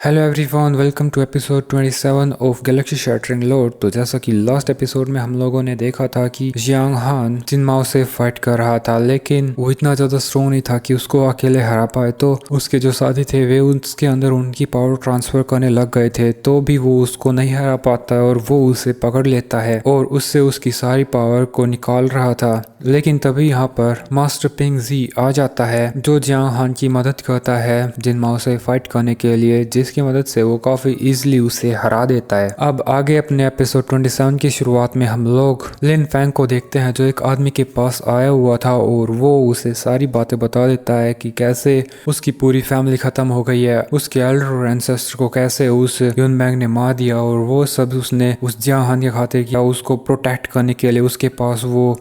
Hello everyone, welcome to episode 27 of galaxy shattering load. तो जैसा कि लास्ट एपिसोड में हम लोगों ने देखा था कि जियांग हान जिन माओ से फाइट कर रहा था, लेकिन वो इतना ज़्यादा स्ट्रॉन्ग नहीं था कि उसको अकेले हरा पाए। तो उसके जो साथी थे वे उसके अंदर उनकी पावर ट्रांसफर करने लग गए थे, तो भी वो उसको नहीं हरा पाता और वो उसे पकड़ लेता है और उससे उसकी सारी पावर को निकाल रहा था। लेकिन तभी यहाँ पर मास्टर पिंग जी आ जाता है, जो जियांग हान की मदद करता है जिन माओ से फाइट करने के लिए, जिसकी मदद से वो काफी इजीली उसे हरा देता है। अब आगे अपने एपिसोड 27 की शुरुआत में हम लोग लिन फैंग को देखते हैं, जो एक आदमी के पास आया हुआ था और वो उसे सारी बातें बता देता है कि कैसे उसकी पूरी फैमिली खत्म हो गई है, उसके एल्डर और एंसेस्टर को कैसे उस युन मैंग ने मार दिया और वो सब उसने उस जियांग हान के खातिर किया। उसको प्रोटेक्ट करने के लिए उसके पास वो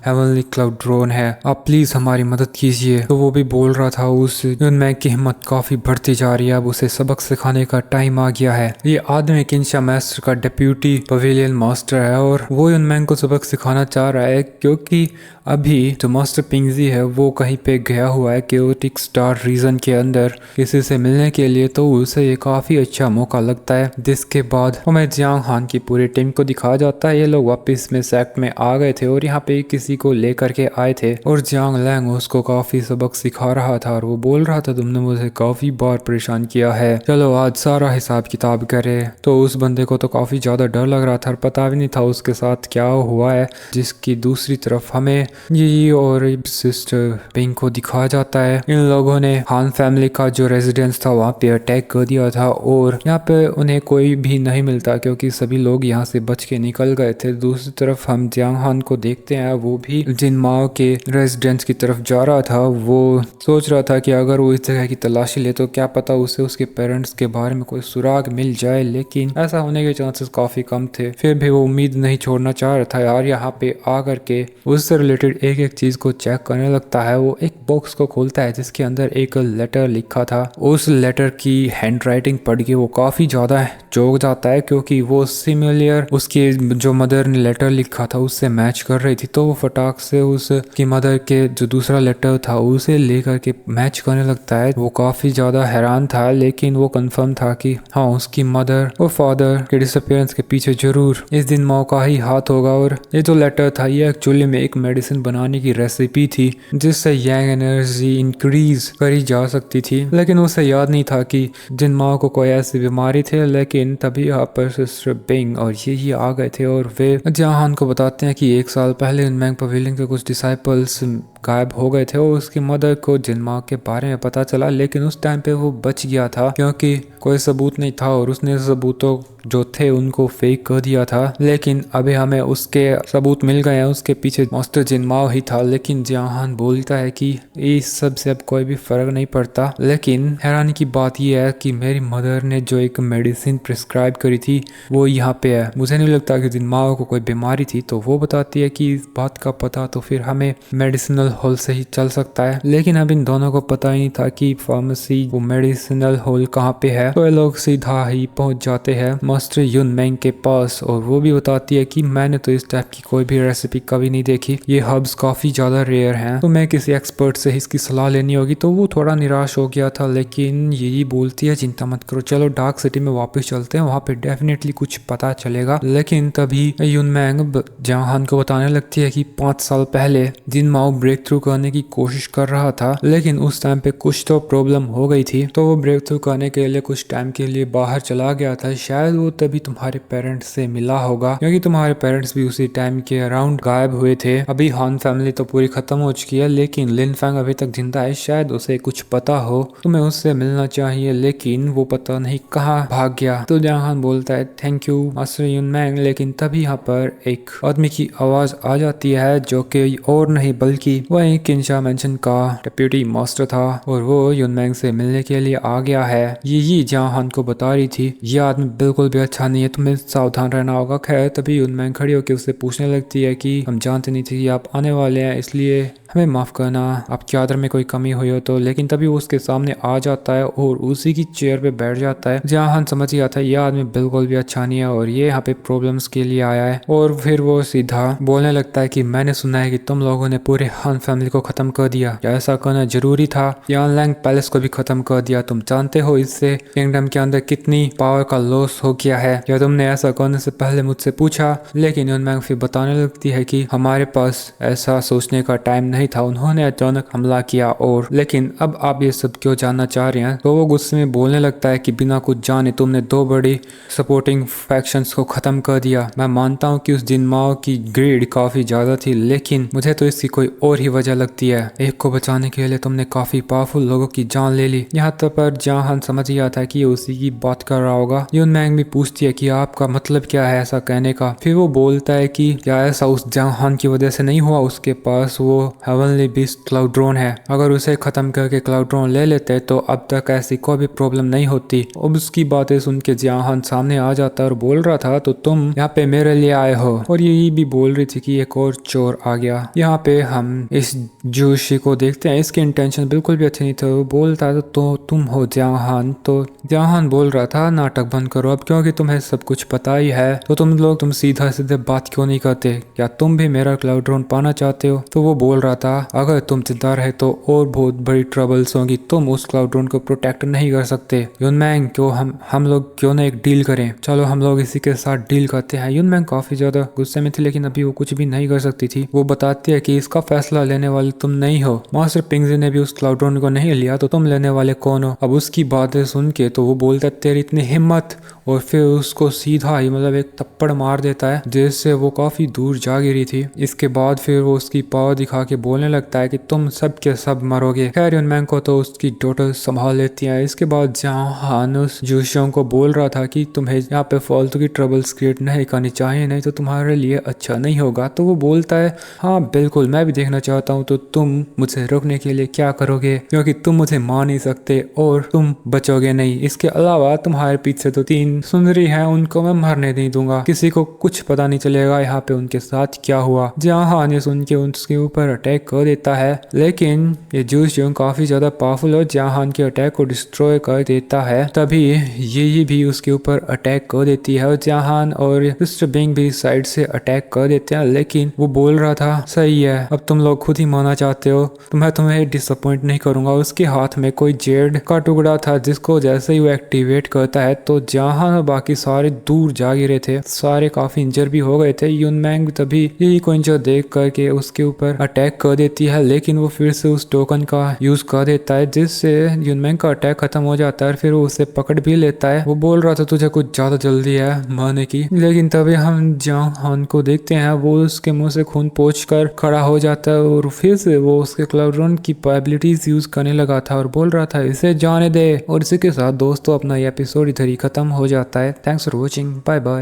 हेवनली क्लाउड ड्रोन है, आप प्लीज हमारी मदद कीजिए। तो वो भी बोल रहा था उस युन मैंग की हिम्मत काफी बढ़ती जा रही है, अब उसे सबक सिखाने का टाइम आ गया है। ये आदमी किंशा मास्टर का डिप्यूटी पवेलियन मास्टर है और वो युन मैंग को सबक सिखाना चाह रहा है, क्योंकि अभी जो मास्टर पिंगजी है वो कहीं पे गया हुआ है केओटिक स्टार रीजन के अंदर किसी से मिलने के लिए, तो उसे ये काफी अच्छा मौका लगता है। जिसके बाद हमें जियांग हान की पूरी टीम को दिखाया जाता है। ये लोग वापस में सेक्ट में आ गए थे और यहाँ पे किसी को लेकर के आए थे और जियांग लैंग उसको काफी सबक सिखा रहा था और वो बोल रहा था, तुमने मुझे काफी बार परेशान किया है, चलो आज सारा हिसाब किताब करे। तो उस बंदे को तो काफी ज्यादा डर लग रहा था और पता भी नहीं था उसके साथ क्या हुआ है। जिसकी दूसरी तरफ हमें ये और सिस्टर पिंग को दिखाया जाता है। इन लोगों ने हान फैमिली का जो रेजिडेंस था वहाँ पे अटैक कर दिया था और यहाँ पे उन्हें कोई भी नहीं मिलता, क्योंकि सभी लोग यहाँ से बच के निकल गए थे। दूसरी तरफ हम जियांग हान को देखते हैं, वो भी जिन माओ के रेजिडेंस की तरफ जा रहा था। वो सोच रहा था कि अगर वो इस जगह की तलाशी ले तो क्या पता उसे उसके पेरेंट्स के बारे में कोई सुराग मिल जाए, लेकिन ऐसा होने के चांसेस काफी कम थे। फिर भी वो उम्मीद नहीं छोड़ना चाह रहा था यार। यहाँ पे आकर के उससे रिलेटेड एक एक चीज को चेक करने लगता है। वो एक बॉक्स को खोलता है जिसके अंदर एक लेटर लिखा था। उस लेटर की हैंड राइटिंग पढ़ के वो काफी ज्यादा चौंक जाता है, क्योंकि वो सिमिलर उसके जो मदर ने लेटर लिखा था उससे मैच कर रही थी। तो वो फटाक से उसकी मदर के जो दूसरा लेटर था उसे लेकर के मैच करने लगता है। वो काफी ज्यादा हैरान था, लेकिन वो कंफर्म था कि हाँ, उसकी मदर और फादर के डिसअपियरेंस के पीछे जरूर इस दिन माओ का ही हाथ होगा। और ये जो लेटर था ये एक्चुअली में एक मेडिसिन बनाने की रेसिपी थी जिससे यंग एनर्जी इंक्रीज करी जा सकती थी, लेकिन उसे याद नहीं था कि जिन माओ को कोई ऐसी बीमारी थी। लेकिन तभी यहाँ पर सिस्टर पिंग और ये आ गए थे और वे जियांग हान को बताते हैं कि 1 साल पहले इन मैंग पवेलियन के कुछ डिसाइपल्स गायब हो गए थे और उसकी मदर को जिन माओ के बारे में पता चला, लेकिन उस टाइम पे वो बच गया था क्योंकि कोई सबूत नहीं था और उसने सबूतों जो थे उनको फेक कर दिया था। लेकिन अभी हमें उसके सबूत मिल गए हैं, उसके पीछे मास्टर जिन माओ ही था। लेकिन जियांग हान बोलता है कि इस सब से अब कोई भी फर्क नहीं पड़ता। लेकिन हैरानी की बात यह है कि मेरी मदर ने जो एक मेडिसिन प्रिस्क्राइब करी थी वो यहाँ पे है। मुझे नहीं लगता कि जिन माओ को कोई बीमारी थी। तो वो बताती है कि इस बात का पता तो फिर हमें मेडिसिनल हॉल से ही चल सकता है, लेकिन अब इन दोनों को पता ही नहीं था कि फार्मेसी वो मेडिसिनल हॉल कहाँ पे है। तो ये लोग सीधा ही पहुंच जाते हैं मास्टर युन मैंग के पास और वो भी बताती है कि मैंने तो इस टाइप की कोई भी रेसिपी कभी नहीं देखी, ये हर्ब्स काफी ज्यादा रेयर हैं, तो मैं किसी एक्सपर्ट से इसकी सलाह लेनी होगी। तो वो थोड़ा निराश हो गया था, लेकिन यही बोलती है चिंता मत करो, चलो डार्क सिटी में वापस चलते हैं, वहाँ पे डेफिनेटली कुछ पता चलेगा। लेकिन तभी युन मैंग जियांग हान को बताने लगती है कि 5 साल पहले जिन माओ ब्रेक थ्रू करने की कोशिश कर रहा था, लेकिन उस टाइम पे कुछ तो प्रॉब्लम हो गई थी, तो वो ब्रेक थ्रू करने के लिए कुछ टाइम के लिए बाहर चला गया था। शायद वो तभी तुम्हारे पेरेंट्स से मिला होगा, क्योंकि तुम्हारे पेरेंट्स भी उसी टाइम के अराउंड गायब हुए थे। अभी हान फैमिली तो पूरी खत्म हो चुकी है, लेकिन लिन फैंग अभी तक जिंदा है, शायद उसे कुछ पता हो, तुम्हें उससे मिलना चाहिए। लेकिन वो पता नहीं कहाँ भाग गया। तो जियांग हान बोलता है थैंक यू मास्टर युन मैंग। लेकिन तभी यहाँ पर एक आदमी की आवाज आ जाती है, जो कि और नहीं बल्कि वही किंशा मेंशन का डिप्यूटी मास्टर था और वो युन मैंग से मिलने के लिए आ गया है। ये जियांग हान को बता रही थी ये आदमी बिल्कुल भी अच्छा नहीं है, तुम्हें सावधान रहना होगा। खैर तभी यूनमैंग खड़ी होकर उससे पूछने लगती है कि हम जानते नहीं थे कि आप आने वाले हैं, इसलिए हमें माफ़ करना, आपके आदर में कोई कमी हुई हो तो। लेकिन तभी वो उसके सामने आ जाता है और उसी की चेयर पे बैठ जाता है। जहाँ हान समझ गया था ये आदमी बिल्कुल भी अच्छा नहीं है और ये यहाँ पे प्रॉब्लम्स के लिए आया है। और फिर वो सीधा बोलने लगता है कि मैंने सुना है कि तुम लोगों ने पूरे हान फैमिली को खत्म कर दिया, क्या ऐसा करना जरूरी था? यांग पैलेस को भी खत्म कर दिया। तुम जानते हो इससे किंगडम के अंदर कितनी पावर का लॉस हो गया है। क्या तुमने ऐसा करने से पहले मुझसे पूछा? लेकिन यूनमैंग फिर बताने लगती है कि हमारे पास ऐसा सोचने का टाइम नहीं था, उन्होंने अचानक हमला किया। और लेकिन अब आप ये सब क्यों जानना चाह रहे हैं? तो वो गुस्से में बोलने लगता है कि बिना कुछ जाने तुमने दो बड़ी सपोर्टिंग फैक्शंस को खत्म कर दिया। मैं मानता हूँ कि उस दिन माओ की ग्रीड काफी ज्यादा थी, लेकिन मुझे तो इसकी कोई और ही वजह लगती है। एक को बचाने के लिए तुमने काफी पावरफुल लोगों की जान ले ली। यहाँ तक पर जहाँ हान समझ ही आता है कि ये उसी की बात कर रहा होगा। यूनमैंग भी पूछती है कि आपका मतलब क्या है ऐसा कहने का? फिर वो बोलता है कि क्या ऐसा उस जहाँ हान की वजह से नहीं हुआ? उसके पास वो हेवनली बीस्ट क्लाउड्रोन है, अगर उसे खत्म करके क्लाउड्रोन ले लेते तो अब तक ऐसी कोई भी प्रॉब्लम नहीं होती। अब उसकी बातें सुन के जहाँ हान सामने आ जाता है और बोल रहा था तो तुम यहाँ पे मेरे लिए आए हो। और यही भी बोल रही थी कि एक और चोर आ गया। यहाँ पे हम इस जोशी को देखते हैं, इसके इंटेंशन बिल्कुल भी अच्छे नहीं थे। वो बोलता है तो तुम हो जहान। तो जहान बोल रहा था नाटक बंद करो अब, क्योंकि तुम्हें सब कुछ पता ही है तो तुम सीधा सीधे बात क्यों नहीं करते? क्या तुम भी मेरा क्लाउड्रोन पाना चाहते हो? तो वो बोल रहा था अगर तुम जिंदा रहे तो और बहुत बड़ी ट्रबल्स होंगी, तुम उस क्लाउड्रोन को प्रोटेक्ट नहीं कर सकते। यूनमैंग क्यों हम लोग क्यों ना एक डील करें? चलो हम लोग इसी के साथ डील करते हैं। यूनमैंग काफी ज्यादा गुस्से में थी, लेकिन अभी वो कुछ भी नहीं कर सकती थी। वो बताती है कि इसका फैसला लेने वाले तुम नहीं हो, मास्टर पिंगजी ने भी उस क्लाउड्रोन को नहीं लिया तो तुम लेने वाले कौन हो? अब उसकी बातें सुन के तो वो बोलता है तेरी इतनी हिम्मत, और फिर उसको सीधा ही मतलब एक थप्पड़ मार देता है जिससे वो काफी दूर जा गिरी थी। इसके बाद फिर वो उसकी पावर दिखा के बोलने लगता है कि तुम सब के सब मरोगे। खैर यूनमैंग को तो उसकी डॉटर संभाल लेती है। इसके बाद जहाँ हान उस जोशियों को बोल रहा था कि तुम्हें यहाँ पे फालतू की ट्रबल्स क्रिएट नहीं करनी चाहिए, नहीं तो तुम्हारे लिए अच्छा नहीं होगा। तो वो बोलता है हाँ बिल्कुल मैं भी देखना चाहता हूँ, तो तुम मुझे रोकने के लिए क्या करोगे? क्योंकि तुम मुझे मार नहीं सकते और तुम बचोगे नहीं। इसके अलावा तुम्हारे पीछे तो 3 सुंदरी हैं, उनको मैं मरने नहीं दूंगा, किसी को कुछ पता नहीं चलेगा यहाँ पे उनके साथ क्या हुआ। जहाँ ये सुन के उसके ऊपर अटैक कर देता है, लेकिन ये जूस जो काफी ज्यादा पावरफुल है, जहाँ के अटैक को डिस्ट्रॉय कर देता है। तभी ये भी उसके ऊपर अटैक कर देती है और जहाँ और मिस्टर बिंग भी साइड से अटैक कर देते हैं। लेकिन वो बोल रहा था सही है अब तुम लोग खुद ही माना चाहते हो तो मैं तुम्हें डिसअपॉइंट नहीं करूंगा। उसके हाथ में कोई जेड का टुकड़ा था जिसको जैसे ही वो एक्टिवेट करता है तो जहाँ बाकी सारे दूर जा गिरे थे, सारे काफी इंजर भी हो गए थे। यूनमैंग तभी यही को इंजर देख करके उसके ऊपर अटैक कर देती है, लेकिन वो फिर से उस टोकन का यूज कर देता है जिससे यूनमैंग का अटैक खत्म हो जाता है। फिर वो उसे पकड़ भी लेता है। वो बोल रहा था तुझे कुछ ज्यादा जल्दी है मरने की, लेकिन तभी हम जहाँ हान को देखते हैं वो उसके मुंह से खून पोंछ कर खड़ा हो जाता है और फिर से वो उसके क्लाउड्रोन की एबिलिटीज यूज करने लगा था और बोल रहा था इसे जाने दे। और इसी के साथ दोस्तों अपना ये एपिसोड इधर ही खत्म हो जाता है। Thanks for watching. Bye bye.